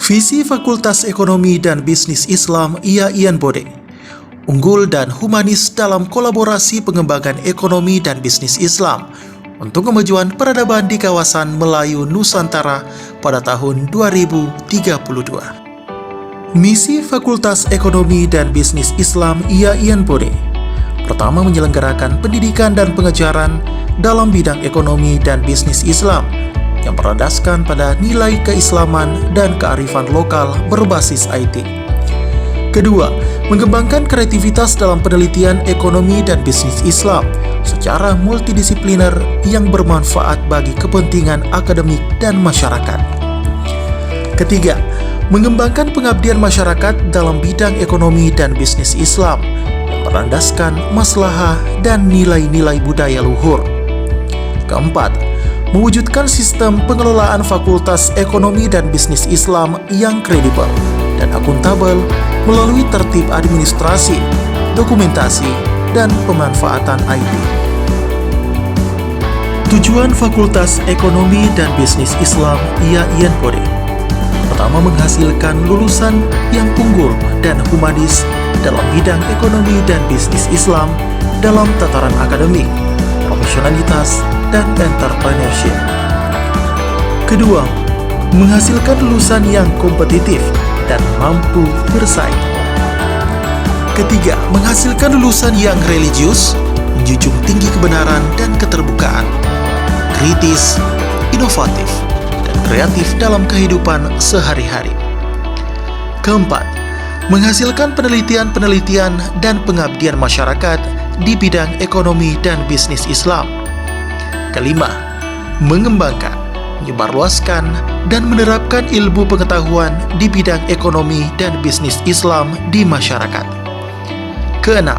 Visi Fakultas Ekonomi dan Bisnis Islam IAIN Bode, unggul dan humanis dalam kolaborasi pengembangan ekonomi dan bisnis Islam untuk kemajuan peradaban di kawasan Melayu Nusantara pada tahun 2032. Misi Fakultas Ekonomi dan Bisnis Islam IAIN Bode pertama, menyelenggarakan pendidikan dan pengajaran dalam bidang ekonomi dan bisnis Islam yang berlandaskan pada nilai keislaman dan kearifan lokal berbasis IT. Kedua, mengembangkan kreativitas dalam penelitian ekonomi dan bisnis Islam secara multidisipliner yang bermanfaat bagi kepentingan akademik dan masyarakat. Ketiga, mengembangkan pengabdian masyarakat dalam bidang ekonomi dan bisnis Islam yang berlandaskan maslahah dan nilai-nilai budaya luhur. Keempat, mewujudkan sistem pengelolaan Fakultas Ekonomi dan Bisnis Islam yang kredibel dan akuntabel melalui tertib administrasi, dokumentasi, dan pemanfaatan IT. Tujuan Fakultas Ekonomi dan Bisnis Islam IAIN Bode pertama, menghasilkan lulusan yang unggul dan humanis dalam bidang ekonomi dan bisnis Islam dalam tataran akademik, profesionalitas, dan entrepreneurship. Kedua, menghasilkan lulusan yang kompetitif dan mampu bersaing. Ketiga, menghasilkan lulusan yang religius, menjunjung tinggi kebenaran dan keterbukaan, kritis, inovatif, dan kreatif dalam kehidupan sehari-hari. Keempat, menghasilkan penelitian-penelitian dan pengabdian masyarakat di bidang ekonomi dan bisnis Islam. Kelima, mengembangkan, menyebarluaskan, dan menerapkan ilmu pengetahuan di bidang ekonomi dan bisnis Islam di masyarakat. Keenam,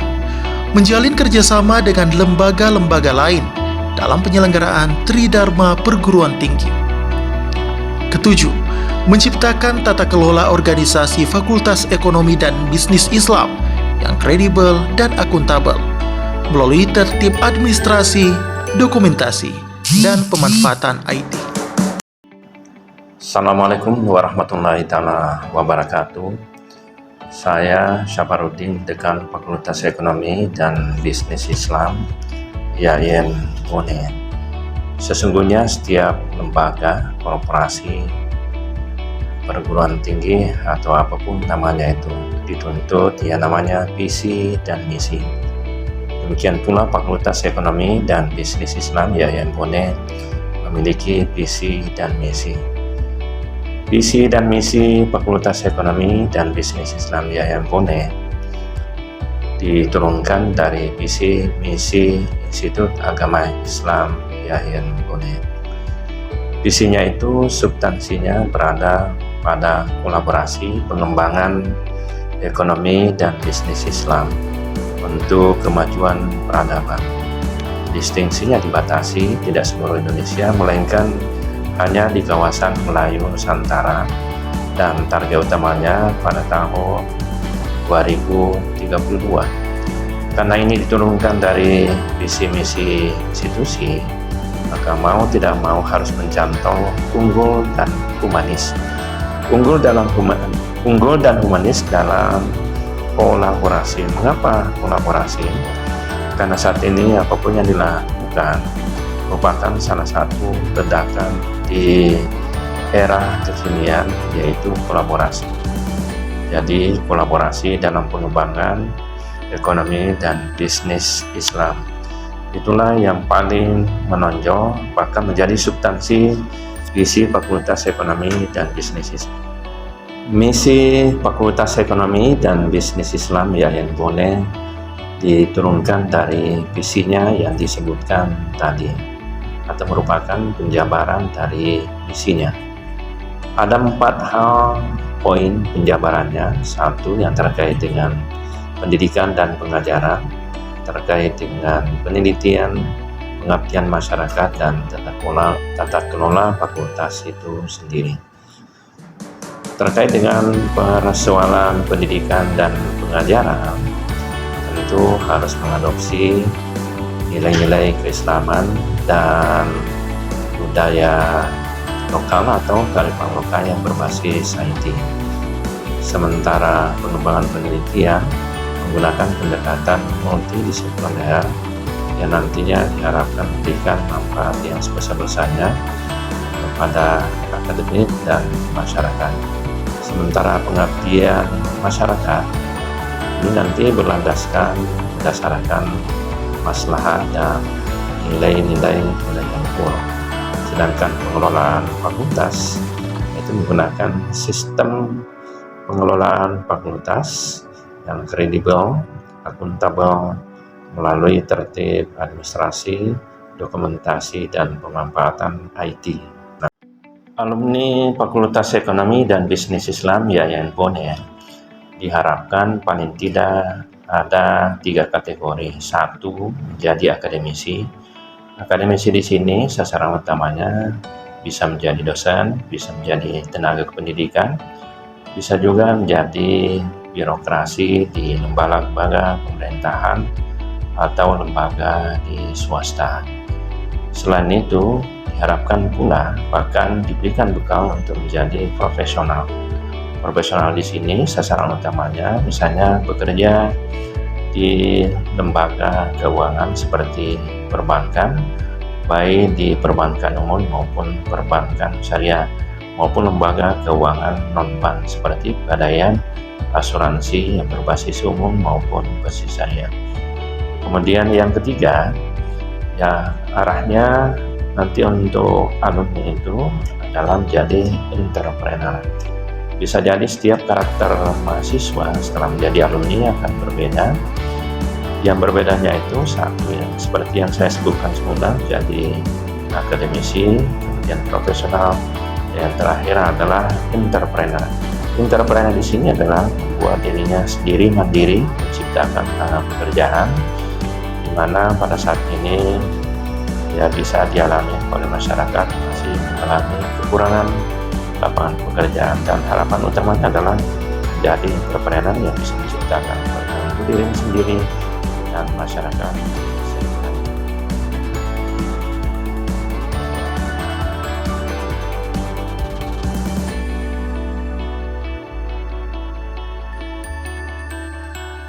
menjalin kerjasama dengan lembaga-lembaga lain dalam penyelenggaraan Tridharma Perguruan Tinggi. Ketujuh, menciptakan tata kelola organisasi Fakultas Ekonomi dan Bisnis Islam yang kredibel dan akuntabel melalui tertib administrasi, dokumentasi, dan pemanfaatan IT. Assalamualaikum warahmatullahi wabarakatuh. Saya Syaparuddin, Dekan Fakultas Ekonomi dan Bisnis Islam IAIN Bode. Sesungguhnya setiap lembaga, korporasi, perguruan tinggi, atau apapun namanya itu, dituntut namanya visi dan misi. Demikian pula Fakultas Ekonomi dan Bisnis Islam IAIN Bode memiliki visi dan misi. Visi dan misi Fakultas Ekonomi dan Bisnis Islam IAIN Bode diturunkan dari visi misi Institut Agama Islam IAIN Bode. Visinya itu substansinya berada pada kolaborasi pengembangan ekonomi dan bisnis Islam untuk kemajuan peradaban. Distingsinya dibatasi tidak seluruh Indonesia, melainkan hanya di kawasan Melayu Nusantara, dan target utamanya pada tahun 2032. Karena ini diturunkan dari visi misi institusi, maka mau tidak mau harus mencantum unggul dan humanis. Unggul dan humanis dalam kolaborasi. Mengapa kolaborasi? Karena saat ini apapun yang dilakukan merupakan salah satu ledakan di era kekinian, yaitu kolaborasi. Jadi kolaborasi dalam pengembangan ekonomi dan bisnis Islam, itulah yang paling menonjol, bahkan menjadi substansi visi Fakultas Ekonomi dan Bisnis Islam. Misi Fakultas Ekonomi dan Bisnis Islam IAIN Bode diturunkan dari visinya yang disebutkan tadi, atau merupakan penjabaran dari visinya. Ada 4 hal poin penjabarannya. Satu, yang terkait dengan pendidikan dan pengajaran, terkait dengan penelitian, pengabdian masyarakat, dan tata kelola fakultas itu sendiri. Terkait dengan persoalan pendidikan dan pengajaran, tentu harus mengadopsi nilai-nilai keislaman dan budaya lokal atau kearifan lokal yang berbasis IT. Sementara pengembangan penelitian menggunakan pendekatan multidisipliner yang nantinya diharapkan memberikan manfaat yang sebesar-besarnya kepada akademik dan masyarakat. Sementara pengabdian masyarakat ini nanti berdasarkan maslahat dan nilai-nilai luhur. Sedangkan pengelolaan fakultas itu menggunakan sistem pengelolaan fakultas yang kredibel, akuntabel melalui tertib administrasi, dokumentasi, dan pemanfaatan IT. Alumni Fakultas Ekonomi dan Bisnis Islam IAIN Bone diharapkan paling tidak ada 3 kategori. 1, menjadi akademisi. Akademisi di sini sasaran utamanya bisa menjadi dosen, bisa menjadi tenaga kependidikan, bisa juga menjadi birokrasi di lembaga-lembaga pemerintahan atau lembaga di swasta. Selain itu, diharapkan pula bahkan diberikan bekal untuk menjadi profesional. Profesional di sini sasaran utamanya misalnya bekerja di lembaga keuangan seperti perbankan, baik di perbankan umum maupun perbankan syariah, maupun lembaga keuangan non-bank seperti pegadaian, asuransi yang berbasis umum maupun berbasis syariah. Kemudian yang ketiga, ya arahnya nanti untuk alumni itu adalah menjadi entrepreneur. Bisa jadi setiap karakter mahasiswa setelah menjadi alumni akan berbeda. Yang berbedanya itu satu, yang seperti yang saya sebutkan semula, jadi akademisi, kemudian profesional, yang terakhir adalah entrepreneur. Entrepreneur di sini adalah membuat dirinya sendiri mandiri, menciptakan pekerjaan, di mana pada saat ini ya bisa dialami oleh masyarakat masih mengalami kekurangan lapangan pekerjaan, dan harapan utamanya adalah menjadi entrepreneur yang bisa menciptakan pekerjaan untuk diri sendiri dan masyarakat.